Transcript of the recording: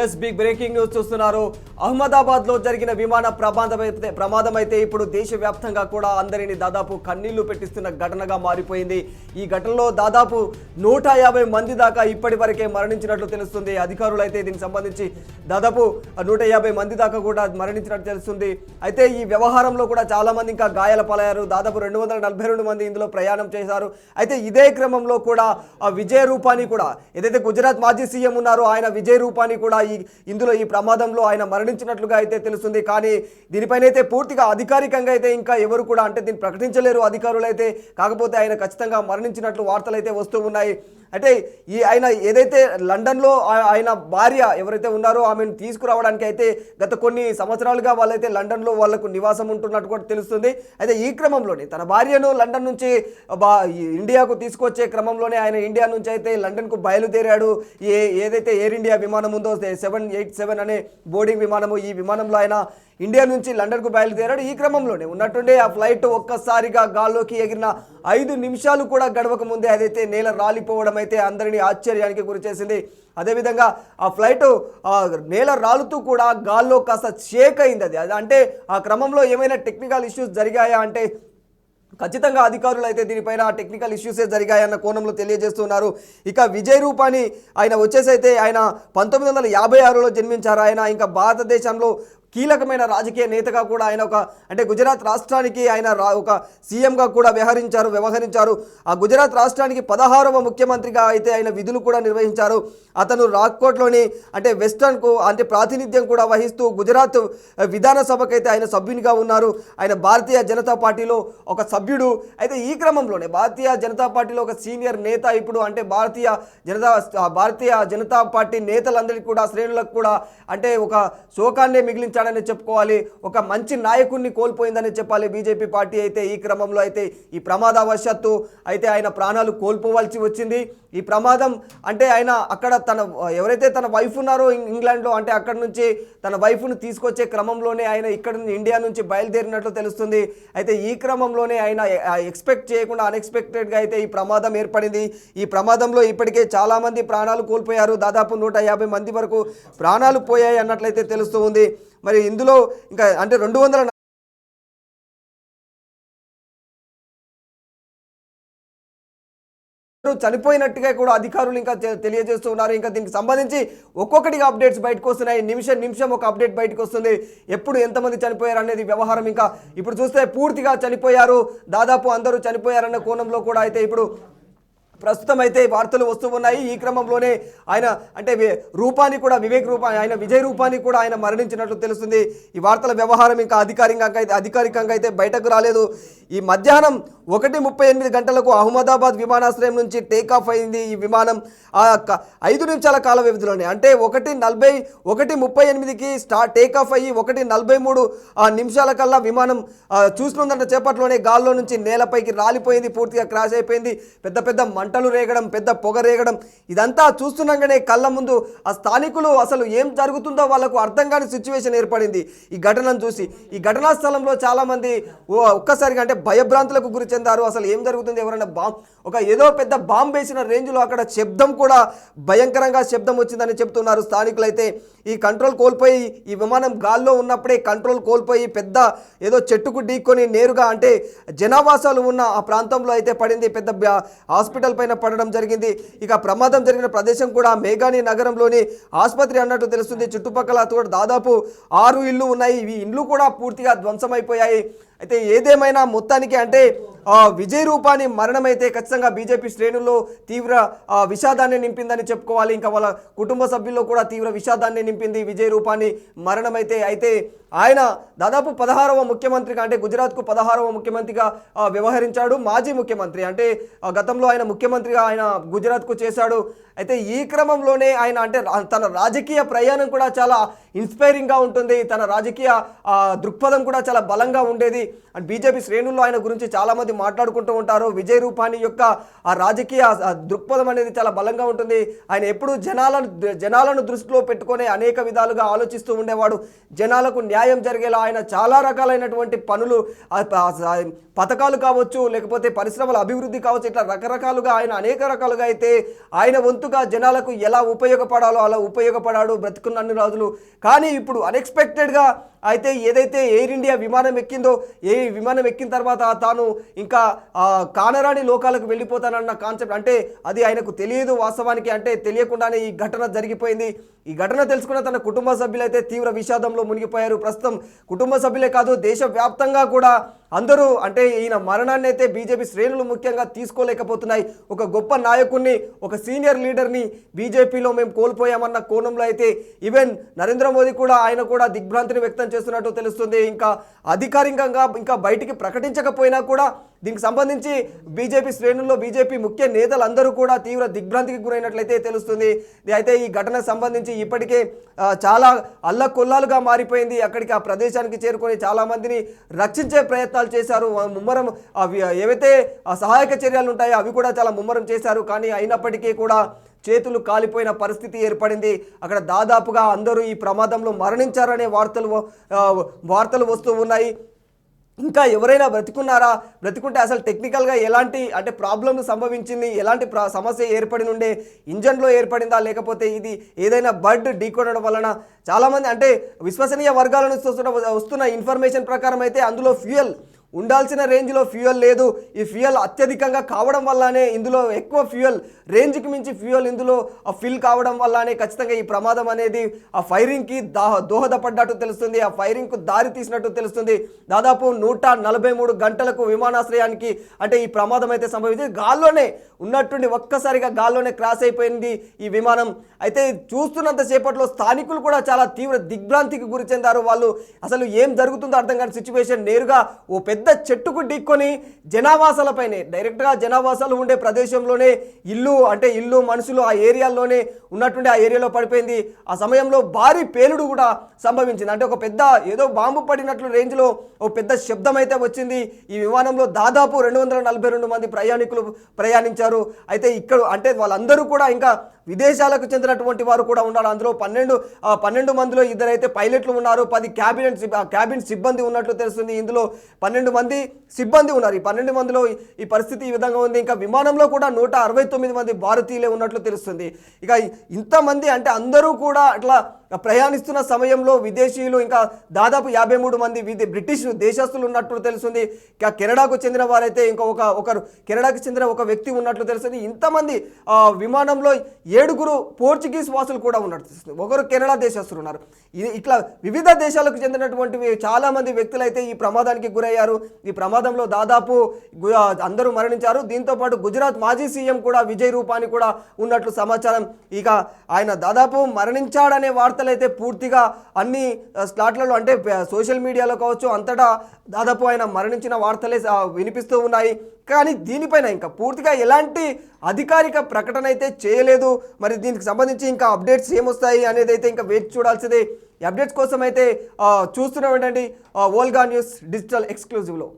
Yes big breaking news చూస్తున్నారు. అహ్మదాబాద్ లో జరిగిన విమాన ప్రమాదం అయితే ఇప్పుడు దేశవ్యాప్తంగా కూడా అందరినీ దాదాపు కన్నీళ్లు పెట్టిస్తున్న ఘటనగా మారిపోయింది. ఈ ఘటనలో దాదాపు 150 మంది దాకా ఇప్పటి వరకే మరణించినట్లు తెలుస్తుంది. అధికారులు అయితే దీనికి సంబంధించి దాదాపు 150 మంది దాకా కూడా మరణించినట్లు తెలుస్తుంది. అయితే ఈ వ్యవహారంలో కూడా చాలా మంది ఇంకా గాయాల పాలయ్యారు. దాదాపు 242 మంది ఇందులో ప్రయాణం చేశారు. అయితే ఇదే క్రమంలో కూడా విజయ్ రూపానీ కూడా ఏదైతే గుజరాత్ మాజీ సీఎం ఉన్నారో ఆయన విజయ్ రూపానీ కూడా ఇందులో ఈ ప్రమాదంలో ఆయన మరణించినట్లుగా అయితే తెలుస్తుంది. కానీ దీనిపైన అయితే పూర్తిగా అధికారికంగా అయితే ఇంకా ఎవరు కూడా అంటే దీన్ని ప్రకటించలేరు అధికారులు అయితే. కాకపోతే ఆయన ఖచ్చితంగా మరణించినట్లు వార్తలు అయితే వస్తూ ఉన్నాయి. అంటే ఆయన ఏదైతే లండన్లో ఆయన భార్య ఎవరైతే ఉన్నారో ఆమెను తీసుకురావడానికి అయితే గత కొన్ని సంవత్సరాలుగా వాళ్ళైతే లండన్లో వాళ్ళకు నివాసం ఉంటున్నట్టు కూడా తెలుస్తుంది. అయితే ఈ క్రమంలోనే తన భార్యను లండన్ నుంచి ఇండియాకు తీసుకొచ్చే క్రమంలోనే ఆయన ఇండియా నుంచి అయితే లండన్కు బయలుదేరాడు. ఏదైతే ఎయిర్ ఇండియా విమానం ఉందో 787 అనే బోర్డింగ్ విమానము, ఈ విమానంలో ఆయన ఇండియా నుంచి లండన్కు బయలుదేరాడు. ఈ క్రమంలోనే ఉన్నట్టుండే ఆ ఫ్లైట్ ఒక్కసారిగా గాల్లోకి ఎగిరిన 5 నిమిషాలు కూడా గడవక ముందే అదైతే నేల రాలిపోవడం అయితే అందరినీ ఆశ్చర్యానికి గురిచేసింది. అదేవిధంగా ఆ ఫ్లైట్ నేల రాలుతూ కూడా గాల్లో కాస్త షేక్ అయింది. అది అంటే ఆ క్రమంలో ఏమైనా టెక్నికల్ ఇష్యూస్ జరిగాయా అంటే ఖచ్చితంగా అధికారులు అయితే దీనిపైన టెక్నికల్ ఇష్యూసే జరిగాయన్న కోణంలో తెలియజేస్తున్నారు. ఇక విజయ్ రూపానీ ఆయన వచ్చేసి అయితే ఆయన 1956లో జన్మించారు. ఆయన ఇంకా భారతదేశంలో కీలకమైన రాజకీయ నేతగా కూడా ఆయన అంటే గుజరాత్ రాష్ట్రానికి ఆయన ఒక సీఎంగా కూడా వ్యవహరించారు. ఆ గుజరాత్ రాష్ట్రానికి 16వ ముఖ్యమంత్రిగా అయితే ఆయన విధులు కూడా నిర్వహించారు. అతను రాజ్కోట్లోని అంటే వెస్టర్న్కు అంటే ప్రాతినిధ్యం కూడా వహిస్తూ గుజరాత్ విధానసభకు అయితే ఆయన సభ్యునిగా ఉన్నారు. ఆయన భారతీయ జనతా పార్టీలో ఒక సభ్యుడు. అయితే ఈ క్రమంలోనే భారతీయ జనతా పార్టీలో ఒక సీనియర్ నేత ఇప్పుడు అంటే భారతీయ జనతా పార్టీ నేతలందరికీ కూడా శ్రేణులకు కూడా అంటే ఒక శోకాన్నే మిగిలించాడని చెప్పుకోవాలి. ఒక మంచి నాయకుడిని కోల్పోయిందని చెప్పాలి బీజేపీ పార్టీ అయితే. ఈ క్రమంలో అయితే ఈ ప్రమాదవశాత్తు అయితే ఆయన ప్రాణాలు కోల్పోవాల్సి వచ్చింది. ఈ ప్రమాదం అంటే ఆయన అక్కడ ఎవరైతే తన వైఫ్ ఉన్నారో ఇంగ్లాండ్లో అంటే అక్కడ నుంచి తన వైఫ్ను తీసుకొచ్చే క్రమంలోనే ఆయన ఇక్కడ ఇండియా నుంచి బయలుదేరినట్లు తెలుస్తుంది. అయితే ఈ క్రమంలోనే ఆయన ఎక్స్పెక్ట్ చేయకుండా అన్ఎక్స్పెక్టెడ్గా అయితే ఈ ప్రమాదం ఏర్పడింది. ఈ ప్రమాదంలో ఇప్పటికే చాలామంది ప్రాణాలు కోల్పోయారు. దాదాపు 150 మంది వరకు ప్రాణాలు పోయాయి అన్నట్లయితే తెలుస్తూ ఉంది. మరి ఇందులో ఇంకా అంటే 200 చనిపోయినట్టుగా కూడా అధికారులు ఇంకా తెలియజేస్తూ ఉన్నారు. ఇంకా దీనికి సంబంధించి ఒక్కొక్కటిగా అప్డేట్స్ బయటకు వస్తున్నాయి. నిమిషం ఒక అప్డేట్ బయటకు వస్తుంది. ఎప్పుడు ఎంతమంది చనిపోయారు అనేది వ్యవహారం ఇంకా ఇప్పుడు చూస్తే పూర్తిగా చనిపోయారు, దాదాపు అందరూ చనిపోయారన్న కోణంలో కూడా అయితే ఇప్పుడు ప్రస్తుతం అయితే వార్తలు వస్తూ ఉన్నాయి. ఈ క్రమంలోనే ఆయన అంటే రూపానీ కూడా విజయ్ రూపానీ కూడా ఆయన మరణించినట్లు తెలుస్తుంది. ఈ వార్తల వ్యవహారం ఇంకా అధికారికంగా అయితే బయటకు రాలేదు. ఈ మధ్యాహ్నం 1:38 గంటలకు అహ్మదాబాద్ విమానాశ్రయం నుంచి టేకాఫ్ అయింది ఈ విమానం. 5 నిమిషాల కాల వ్యవధిలోనే అంటే 1:38కి టేకాఫ్ అయ్యి 1:43 నిమిషాల కల్లా విమానం చూసుకుందంటే చేపట్లోనే గాల్లో నుంచి నేలపైకి రాలిపోయింది, పూర్తిగా క్రాష్ అయిపోయింది. పెద్ద మంటలు రేగడం, పెద్ద పొగ రేగడం, ఇదంతా చూస్తున్నాగానే కళ్ళ ముందు ఆ స్థానికులు అసలు ఏం జరుగుతుందో వాళ్ళకు అర్థం కాని సిచ్యువేషన్ ఏర్పడింది ఈ ఘటనను చూసి. ఈ ఘటనా స్థలంలో చాలామంది ఒక్కసారిగా అంటే భయభ్రాంతులకు గురి చెందారు. అసలు ఏం జరుగుతుంది, ఎవరైనా ఏదో పెద్ద బాంబు వేసిన రేంజ్లో అక్కడ శబ్దం కూడా భయంకరంగా శబ్దం వచ్చిందని చెప్తున్నారు స్థానికులు. అయితే ఈ కంట్రోల్ కోల్పోయి ఈ విమానం గాల్లో ఉన్నప్పుడే కంట్రోల్ కోల్పోయి పెద్ద ఏదో చెట్టుకు ఢీకొని నేరుగా అంటే జనావాసాలు ఉన్న ఆ ప్రాంతంలో అయితే పడింది. పెద్ద హాస్పిటల్ పైన పడడం జరిగింది. ఇక ప్రమాదం జరిగిన ప్రదేశం కూడా మేఘాని నగరంలోని ఆసుపత్రి అన్నట్టు తెలుస్తుంది. చుట్టుపక్కల దాదాపు 6 ఇళ్ళు ఉన్నాయి. ఈ ఇండ్లు కూడా పూర్తిగా ధ్వంసమైపోయాయి. అయితే ఏదేమైనా మొత్తానికి అంటే విజయ్ రూపానీ మరణం అయితే ఖచ్చితంగా బీజేపీ శ్రేణుల్లో తీవ్ర విషాదాన్ని నింపిందని చెప్పుకోవాలి. ఇంకా వాళ్ళ కుటుంబ సభ్యుల్లో కూడా తీవ్ర విషాదాన్ని నింపింది విజయ్ రూపానీ మరణం అయితే ఆయన దాదాపు 16వ ముఖ్యమంత్రిగా అంటే గుజరాత్కు 16వ ముఖ్యమంత్రిగా వ్యవహరించాడు. మాజీ ముఖ్యమంత్రి అంటే గతంలో ఆయన ముఖ్యమంత్రిగా ఆయన గుజరాత్కు చేశాడు. అయితే ఈ క్రమంలోనే ఆయన అంటే తన రాజకీయ ప్రయాణం కూడా చాలా ఇన్స్పైరింగ్గా ఉంటుంది. తన రాజకీయ దృక్పథం కూడా చాలా బలంగా ఉండేది. అండ్ బీజేపీ శ్రేణుల్లో ఆయన గురించి చాలామంది మాట్లాడుకుంటూ ఉంటారు. విజయ్ రూపానీ యొక్క ఆ రాజకీయ దృక్పథం అనేది చాలా బలంగా ఉంటుంది. ఆయన ఎప్పుడూ జనాలను దృష్టిలో పెట్టుకొని అనేక విధాలుగా ఆలోచిస్తూ ఉండేవాడు. జనాలకు న్యాయం జరిగేలా ఆయన చాలా రకాలైనటువంటి పనులు, పథకాలు కావచ్చు, లేకపోతే పరిశ్రమల అభివృద్ధి కావచ్చు, ఇట్లా రకరకాలుగా ఆయన అనేక రకాలుగా అయితే ఆయన వంతుగా జనాలకు ఎలా ఉపయోగపడాలో అలా ఉపయోగపడాడు బ్రతుకున్న అన్ని రోజులు. కానీ ఇప్పుడు అన్ఎక్స్పెక్టెడ్గా అయితే ఏదైతే ఎయిర్ ఇండియా విమానం ఎక్కిందో, ఏ విమానం ఎక్కిన తర్వాత తాను ఇంకా కానరాని లోకాలకు వెళ్ళిపోతానన్న కాన్సెప్ట్, అంటే అది ఆయనకు తెలియదు వాస్తవానికి, అంటే తెలియకుండానే ఈ ఘటన జరిగిపోయింది. ఈ ఘటన తెలుసుకున్న తన కుటుంబ సభ్యులైతే తీవ్ర విషాదంలో మునిగిపోయారు. ప్రస్తుతం కుటుంబ సభ్యులే కాదు, దేశవ్యాప్తంగా కూడా అందరూ అంటే ఈయన మరణాన్ని అయితే బీజేపీ శ్రేణులు ముఖ్యంగా తీసుకోలేకపోతున్నాయి. ఒక గొప్ప నాయకుడిని, ఒక సీనియర్ లీడర్ని బీజేపీలో మేము కోల్పోయామన్న కోణంలో అయితే ఈవెన్ నరేంద్ర మోదీ కూడా ఆయన కూడా దిగ్భ్రాంతిని వ్యక్తం చేస్తున్నట్టు తెలుస్తుంది. ఇంకా అధికారికంగా ఇంకా బయటికి ప్రకటించకపోయినా కూడా దీనికి సంబంధించి బీజేపీ శ్రేణుల్లో బీజేపీ ముఖ్య నేతలందరూ కూడా తీవ్ర దిగ్భ్రాంతికి గురైనట్లయితే తెలుస్తుంది. అయితే ఈ ఘటనకు సంబంధించి ఇప్పటికే చాలా అల్లకొల్లాలుగా మారిపోయింది. అక్కడికి ఆ ప్రదేశానికి చేరుకొని చాలామందిని రక్షించే ప్రయత్నాలు చేశారు. ముమ్మరం ఏవైతే సహాయక చర్యలు ఉంటాయో అవి కూడా చాలా ముమ్మరం చేశారు. కానీ అయినప్పటికీ కూడా చేతులు కాలిపోయిన పరిస్థితి ఏర్పడింది. అక్కడ దాదాపుగా అందరూ ఈ ప్రమాదంలో మరణించారనే వార్తలు వస్తూ ఉన్నాయి. ఇంకా ఎవరైనా బ్రతికున్నారా, బ్రతికుంటే అసలు టెక్నికల్గా ఎలాంటి అంటే ప్రాబ్లం సంభవించింది, ఎలాంటి సమస్య ఏర్పడి నుండే, ఇంజన్లో ఏర్పడిందా లేకపోతే ఇది ఏదైనా బర్డ్ ఢీకొనడం వలన, చాలామంది అంటే విశ్వసనీయ వర్గాల నుంచి వస్తున్న ఇన్ఫర్మేషన్ ప్రకారం అయితే అందులో ఫ్యూయల్ ఉండాల్సిన రేంజ్లో ఫ్యూయల్ లేదు. ఈ ఫ్యూయల్ అత్యధికంగా కావడం వల్లనే, ఇందులో ఎక్కువ ఫ్యూయల్ రేంజ్కి మించి ఫ్యూయల్ ఇందులో ఫిల్ కావడం వల్లనే ఖచ్చితంగా ఈ ప్రమాదం అనేది ఆ ఫైరింగ్కి దోహదపడ్డట్టు తెలుస్తుంది. ఆ ఫైరింగ్కు దారి తీసినట్టు తెలుస్తుంది. దాదాపు 143 గంటలకు విమానాశ్రయానికి అంటే ఈ ప్రమాదం అయితే సంభవించింది. గాల్లోనే ఉన్నట్టుండి ఒక్కసారిగా గాల్లోనే క్రాస్ అయిపోయింది ఈ విమానం. అయితే చూస్తున్నంత సేపట్లో స్థానికులు కూడా చాలా తీవ్ర దిగ్భ్రాంతికి గురి చెందారు. వాళ్ళు అసలు ఏం జరుగుతుందో అర్థం కాని సిచ్యువేషన్. నేరుగా ఓ పెద్ద చెట్టుకు ఢీక్కొని జనావాసాలపైనే, డైరెక్ట్గా జనావాసాలు ఉండే ప్రదేశంలోనే ఇల్లు మనుషులు ఆ ఏరియాలోనే ఉన్నటువంటి ఆ ఏరియాలో పడిపోయింది. ఆ సమయంలో భారీ పేలుడు కూడా సంభవించింది. అంటే ఒక పెద్ద ఏదో బాంబు పడినట్లు రేంజ్లో ఒక పెద్ద శబ్దం అయితే వచ్చింది. ఈ విమానంలో దాదాపు 242 మంది ప్రయాణికులు ప్రయాణించారు. అయితే ఇక్కడ అంటే వాళ్ళందరూ కూడా ఇంకా విదేశాలకు చెందినటువంటి వారు కూడా ఉన్నారు. అందులో 12 మందిలో ఇద్దరైతే పైలట్లు ఉన్నారు, 10 క్యాబిన్ సిబ్బంది ఉన్నట్లు తెలుస్తుంది. ఇందులో 12 మంది సిబ్బంది ఉన్నారు. ఈ 12 మందిలో ఈ పరిస్థితి ఈ విధంగా ఉంది. ఇంకా విమానంలో కూడా 169 మంది భారతీయులే ఉన్నట్లు తెలుస్తుంది. ఇక ఇంతమంది అంటే అందరూ కూడా అట్లా ప్రయాణిస్తున్న సమయంలో విదేశీయులు ఇంకా దాదాపు 53 మంది బ్రిటిష్ దేశస్తులు ఉన్నట్లు తెలుస్తుంది. కెనడాకు చెందిన వారైతే ఒకరు కెనడాకు చెందిన ఒక వ్యక్తి ఉన్నట్లు తెలుస్తుంది. ఇంతమంది విమానంలో 7 పోర్చుగీస్ వాసులు కూడా ఉన్నట్టు తెలుస్తుంది. ఒకరు కెనడా దేశస్తులు ఉన్నారు. ఇట్లా వివిధ దేశాలకు చెందినటువంటి చాలా మంది వ్యక్తులు అయితే ఈ ప్రమాదానికి గురయ్యారు. ఈ ప్రమాదంలో దాదాపు అందరూ మరణించారు. దీంతో పాటు గుజరాత్ మాజీ సీఎం కూడా విజయ్ రూపానీ కూడా ఉన్నట్లు సమాచారం. ఇక ఆయన దాదాపు మరణించాడనే వార్తలు అయితే పూర్తిగా అన్ని స్లాట్లలో అంటే సోషల్ మీడియాలో కావచ్చు అంతటా దాదాపు ఆయన మరణించిన వార్తలే వినిపిస్తూ ఉన్నాయి. కానీ దీనిపైన ఇంకా పూర్తిగా ఎలాంటి అధికారిక ప్రకటన అయితే చేయలేదు. మరి దీనికి సంబంధించి ఇంకా అప్డేట్స్ ఏమొస్తాయి అనేది అయితే ఇంకా వేచి చూడాల్సిందే. ఈ అప్డేట్స్ కోసం అయితే చూస్తూనే ఉండండి వోల్గా న్యూస్ డిజిటల్ ఎక్స్క్లూజివ్లో.